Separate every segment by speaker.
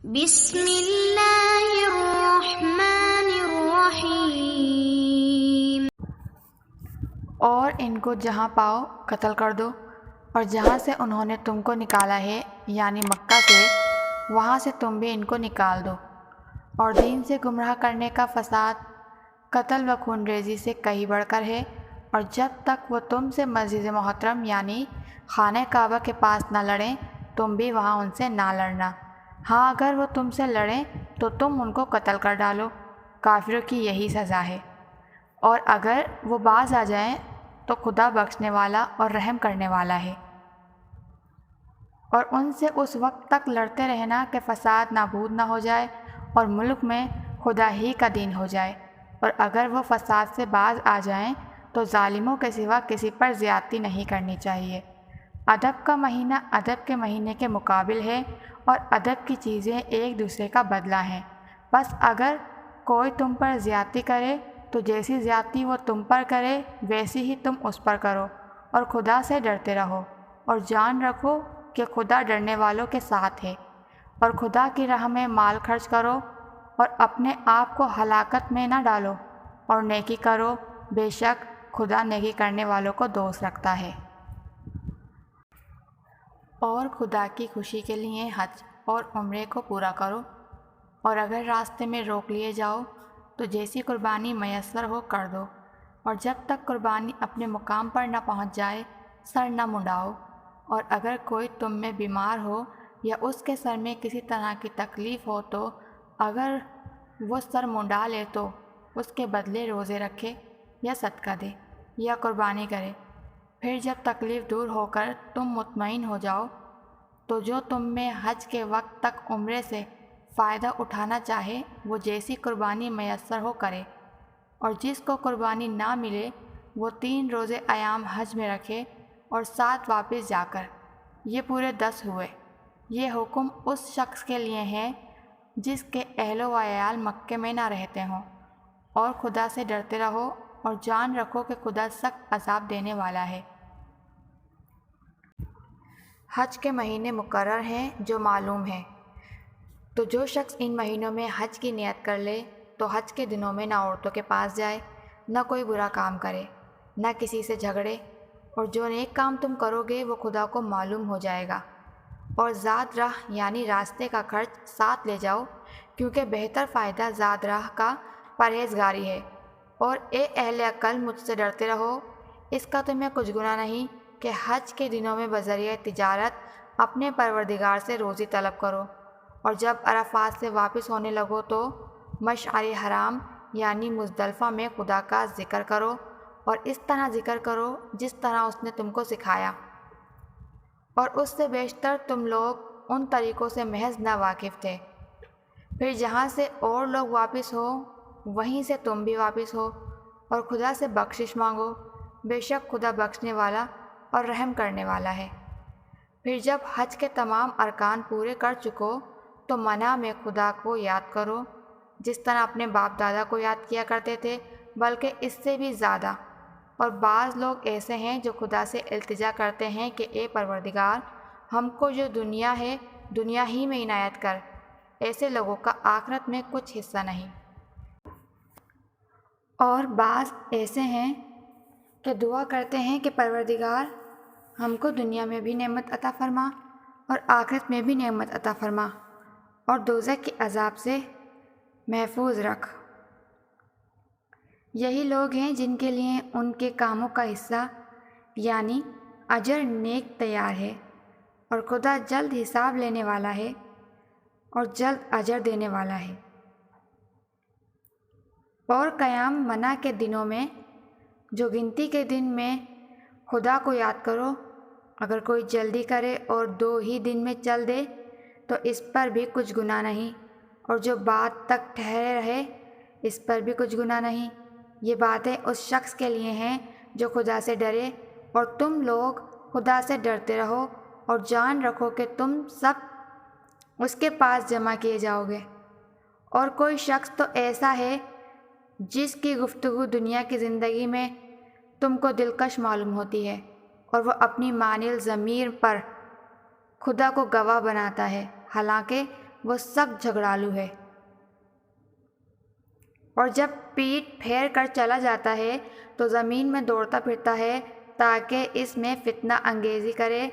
Speaker 1: بسم اللہ الرحمن الرحیم۔
Speaker 2: اور ان کو جہاں پاؤ قتل کر دو، اور جہاں سے انہوں نے تم کو نکالا ہے یعنی مکہ سے، وہاں سے تم بھی ان کو نکال دو۔ اور دین سے گمراہ کرنے کا فساد قتل و خون ریزی سے کہیں بڑھ کر ہے، اور جب تک وہ تم سے مسجد محترم یعنی خانہ کعبہ کے پاس نہ لڑیں تم بھی وہاں ان سے نہ لڑنا۔ ہاں اگر وہ تم سے لڑیں تو تم ان کو قتل کر ڈالو، کافروں کی یہی سزا ہے۔ اور اگر وہ باز آ جائیں تو خدا بخشنے والا اور رحم کرنے والا ہے۔ اور ان سے اس وقت تک لڑتے رہنا کہ فساد نابود نہ ہو جائے اور ملک میں خدا ہی کا دین ہو جائے، اور اگر وہ فساد سے باز آ جائیں تو ظالموں کے سوا کسی پر زیادتی نہیں کرنی چاہیے۔ ادب کا مہینہ ادب کے مہینے کے مقابل ہے، اور ادب کی چیزیں ایک دوسرے کا بدلہ ہیں۔ بس اگر کوئی تم پر زیادتی کرے تو جیسی زیادتی وہ تم پر کرے ویسی ہی تم اس پر کرو، اور خدا سے ڈرتے رہو، اور جان رکھو کہ خدا ڈرنے والوں کے ساتھ ہے۔ اور خدا کی راہ میں مال خرچ کرو، اور اپنے آپ کو ہلاکت میں نہ ڈالو، اور نیکی کرو، بے شک خدا نیکی کرنے والوں کو دوست رکھتا ہے۔ اور خدا کی خوشی کے لیے حج اور عمرے کو پورا کرو، اور اگر راستے میں روک لیے جاؤ تو جیسی قربانی میسر ہو کر دو، اور جب تک قربانی اپنے مقام پر نہ پہنچ جائے سر نہ منڈاؤ۔ اور اگر کوئی تم میں بیمار ہو یا اس کے سر میں کسی طرح کی تکلیف ہو تو اگر وہ سر منڈا لے تو اس کے بدلے روزے رکھے یا صدقہ دے یا قربانی کرے۔ پھر جب تکلیف دور ہو کر تم مطمئن ہو جاؤ تو جو تم میں حج کے وقت تک عمرے سے فائدہ اٹھانا چاہے وہ جیسی قربانی میسر ہو کرے، اور جس کو قربانی نہ ملے وہ 3 روزے ایام حج میں رکھے اور 7 واپس جا کر، یہ پورے 10 ہوئے۔ یہ حکم اس شخص کے لیے ہے جس کے اہل و عیال مکے میں نہ رہتے ہوں۔ اور خدا سے ڈرتے رہو اور جان رکھو کہ خدا سخت عذاب دینے والا ہے۔ حج کے مہینے مقرر ہیں جو معلوم ہیں، تو جو شخص ان مہینوں میں حج کی نیت کر لے تو حج کے دنوں میں نہ عورتوں کے پاس جائے، نہ کوئی برا کام کرے، نہ کسی سے جھگڑے، اور جو نیک کام تم کرو گے وہ خدا کو معلوم ہو جائے گا۔ اور زاد راہ یعنی راستے کا خرچ ساتھ لے جاؤ، کیونکہ بہتر فائدہ زاد راہ کا پرہیزگاری ہے۔ اور اے اہل عقل مجھ سے ڈرتے رہو، اس کا تمہیں کچھ گناہ نہیں کہ حج کے دنوں میں بذریعہ تجارت اپنے پروردگار سے روزی طلب کرو، اور جب عرفات سے واپس ہونے لگو تو مشعر حرام یعنی مزدلفہ میں خدا کا ذکر کرو، اور اس طرح ذکر کرو جس طرح اس نے تم کو سکھایا، اور اس سے بیشتر تم لوگ ان طریقوں سے محض نہ واقف تھے۔ پھر جہاں سے اور لوگ واپس ہو وہیں سے تم بھی واپس ہو، اور خدا سے بخشش مانگو، بے شک خدا بخشنے والا اور رحم کرنے والا ہے۔ پھر جب حج کے تمام ارکان پورے کر چکو تو منع میں خدا کو یاد کرو جس طرح اپنے باپ دادا کو یاد کیا کرتے تھے، بلکہ اس سے بھی زیادہ۔ اور بعض لوگ ایسے ہیں جو خدا سے التجا کرتے ہیں کہ اے پروردگار ہم کو جو دنیا ہے دنیا ہی میں عنایت کر، ایسے لوگوں کا آخرت میں کچھ حصہ نہیں۔ اور بعض ایسے ہیں کہ دعا کرتے ہیں کہ پروردگار ہم کو دنیا میں بھی نعمت عطا فرما اور آخرت میں بھی نعمت عطا فرما، اور دوزخ کے عذاب سے محفوظ رکھ۔ یہی لوگ ہیں جن کے لیے ان کے کاموں کا حصہ یعنی اجر نیک تیار ہے، اور خدا جلد حساب لینے والا ہے اور جلد اجر دینے والا ہے۔ اور قیام منع کے دنوں میں جو گنتی کے دن میں خدا کو یاد کرو، اگر کوئی جلدی کرے اور 2 ہی دن میں چل دے تو اس پر بھی کچھ گناہ نہیں، اور جو بعد تک ٹھہرے رہے اس پر بھی کچھ گناہ نہیں۔ یہ باتیں اس شخص کے لیے ہیں جو خدا سے ڈرے، اور تم لوگ خدا سے ڈرتے رہو اور جان رکھو کہ تم سب اس کے پاس جمع کیے جاؤ گے۔ اور کوئی شخص تو ایسا ہے جس کی گفتگو دنیا کی زندگی میں تم کو دلکش معلوم ہوتی ہے، اور وہ اپنی مانع ضمیر پر خدا کو گواہ بناتا ہے، حالانکہ وہ سخت جھگڑالو ہے، اور جب پیٹھ پھیر کر چلا جاتا ہے تو زمین میں دوڑتا پھرتا ہے تاکہ اس میں فتنہ انگیزی کرے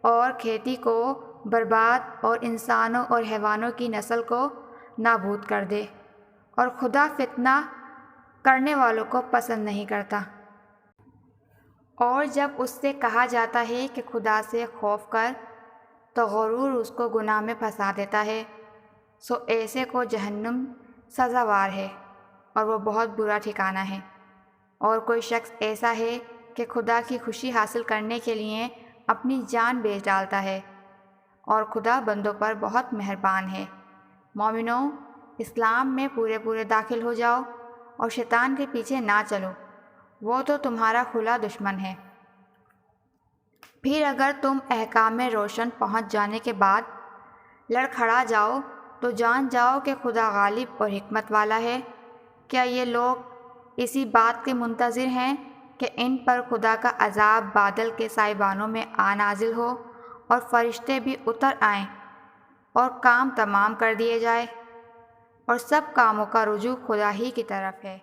Speaker 2: اور کھیتی کو برباد اور انسانوں اور حیوانوں کی نسل کو نابود کر دے، اور خدا فتنہ کرنے والوں کو پسند نہیں کرتا۔ اور جب اس سے کہا جاتا ہے کہ خدا سے خوف کر تو غرور اس کو گناہ میں پھنسا دیتا ہے، سو ایسے کو جہنم سزاوار ہے اور وہ بہت برا ٹھکانہ ہے۔ اور کوئی شخص ایسا ہے کہ خدا کی خوشی حاصل کرنے کے لیے اپنی جان بیچ ڈالتا ہے، اور خدا بندوں پر بہت مہربان ہے۔ مومنوں، اسلام میں پورے داخل ہو جاؤ اور شیطان کے پیچھے نہ چلو، وہ تو تمہارا کھلا دشمن ہے۔ پھر اگر تم احکام روشن پہنچ جانے کے بعد لڑکھڑا جاؤ تو جان جاؤ کہ خدا غالب اور حکمت والا ہے۔ کیا یہ لوگ اسی بات کے منتظر ہیں کہ ان پر خدا کا عذاب بادل کے سائبانوں میں نازل ہو اور فرشتے بھی اتر آئیں اور کام تمام کر دیے جائے، اور سب کاموں کا رجوع خدا ہی کی طرف ہے۔